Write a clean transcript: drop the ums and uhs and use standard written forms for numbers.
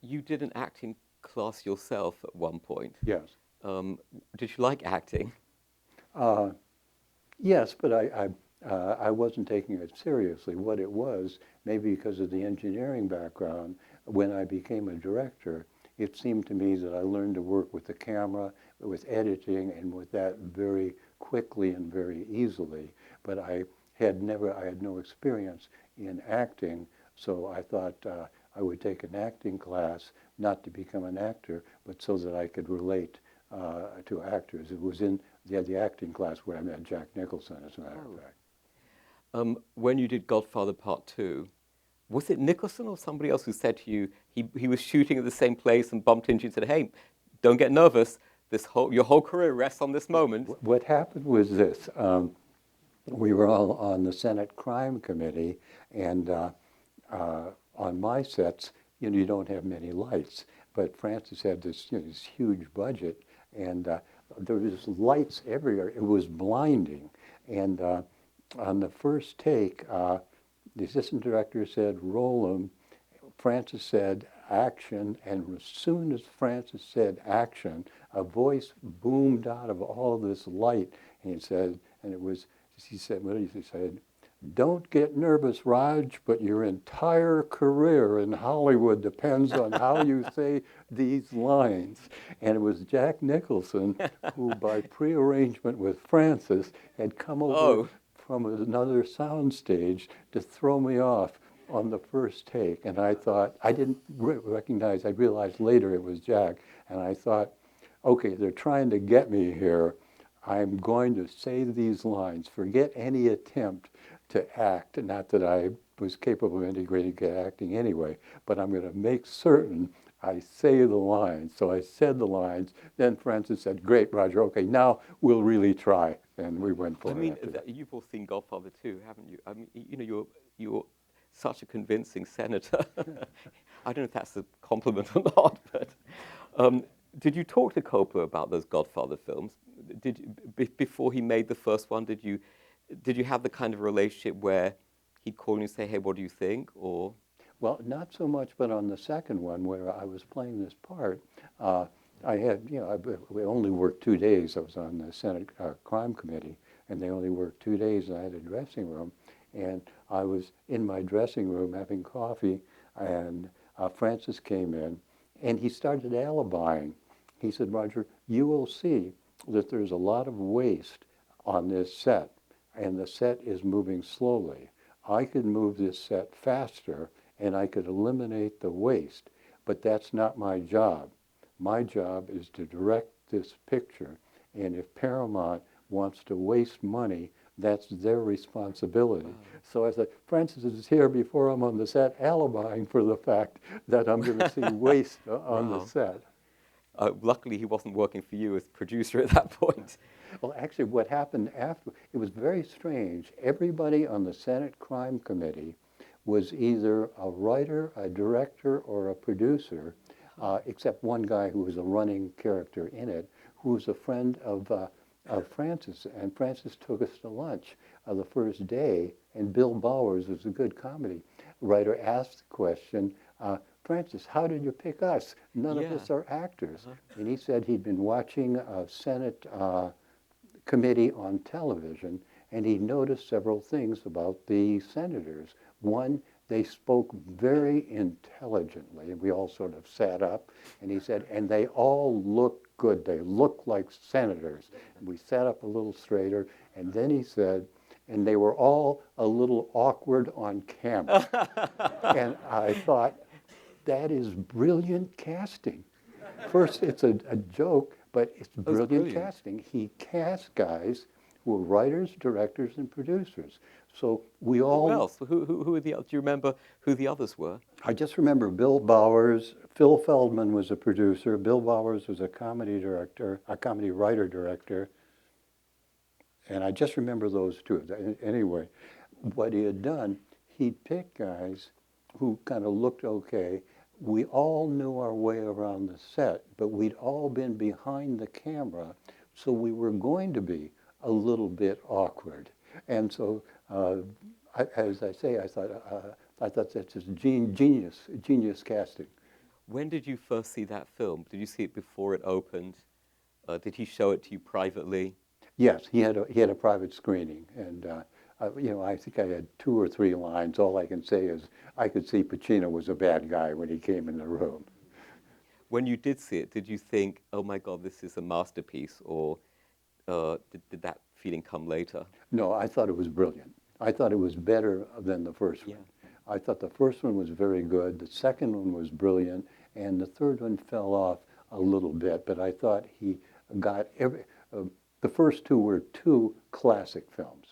you did an acting class yourself at one point. Yes. Did you like acting? Uh, yes, but I wasn't taking it seriously. What it was, maybe because of the engineering background, when I became a director, it seemed to me that I learned to work with the camera, with editing, and with that very quickly and very easily. But I had no experience in acting, so I thought I would take an acting class, not to become an actor, but so that I could relate to actors. It was in the acting class where I met Jack Nicholson, as a matter of fact. When you did Godfather Part 2, was it Nicholson or somebody else who said to you, he was shooting at the same place and bumped into you and said, hey, don't get nervous. Your whole career rests on this moment. What happened was this. We were all on the Senate Crime Committee, and on my sets, you don't have many lights. But Francis had this, this huge budget, and there was lights everywhere. It was blinding. And on the first take, the assistant director said, roll them. Francis said, action. And as soon as Francis said action, a voice boomed out of all this light. And he said, he said, what did he say? Don't get nervous, Raj, but your entire career in Hollywood depends on how you say these lines. And it was Jack Nicholson who, by prearrangement with Francis, had come over from another soundstage to throw me off on the first take. And I thought, I didn't recognize, I realized later it was Jack. And I thought, okay, they're trying to get me here. I'm going to say these lines. Forget any attempt to act. Not that I was capable of integrating acting anyway, but I'm going to make certain I say the lines. So I said the lines. Then Francis said, great, Roger, okay, now we'll really try. And we went for it. I mean, you've all seen Godfather too, haven't you? I mean, you're such a convincing senator. I don't know if that's a compliment or not, but did you talk to Coppola about those Godfather films? Before he made the first one, did you have the kind of relationship where he'd call you and say, hey, what do you think? Or well, not so much, but on the second one where I was playing this part, I had, we only worked 2 days. I was on the Senate Crime Committee, and they only worked 2 days, and I had a dressing room. And I was in my dressing room having coffee, and Francis came in, and he started alibying. He said, Roger, you will see that there's a lot of waste on this set, and the set is moving slowly. I could move this set faster, and I could eliminate the waste, but that's not my job. My job is to direct this picture, and if Paramount wants to waste money, that's their responsibility. So I said, Francis is here before I'm on the set alibying for the fact that I'm going to see waste on the set. Luckily, he wasn't working for you as producer at that point. Well, actually, what happened after, it was very strange. Everybody on the Senate Crime Committee was either a writer, a director, or a producer, except one guy who was a running character in it, who was a friend of Francis. And Francis took us to lunch the first day, and Bill Bowers, was a good comedy writer, asked the question, Francis, how did you pick us? None of us are actors. And he said he'd been watching a Senate committee on television, and he noticed several things about the senators. One, they spoke very intelligently, and we all sort of sat up, and he said, and they all looked good. They looked like senators. And we sat up a little straighter, and then he said, and they were all a little awkward on camera. And I thought, that is brilliant casting. First, it's a joke, but it's brilliant casting. He cast guys who were writers, directors, and producers. So we all... Who else? Who were the others? Do you remember who the others were? I just remember Bill Bowers. Phil Feldman was a producer. Bill Bowers was a comedy director, a comedy writer-director. And I just remember those two. Anyway, what he had done, he'd pick guys who kind of looked okay. We all knew our way around the set, but we'd all been behind the camera, so we were going to be a little bit awkward. And so, as I say, I thought that's just genius casting. When did you first see that film? Did you see it before it opened? Did he show it to you privately? Yes, he had a private screening, and you know, I think I had 2 or 3 lines. All I can say is I could see Pacino was a bad guy when he came in the room. When you did see it, did you think, "Oh my God, this is a masterpiece," or did that feeling come later? No, I thought it was brilliant. I thought it was better than the first Yeah. one. I thought the first one was very good, the second one was brilliant, and the third one fell off a little bit, but I thought he got the first two were two classic films.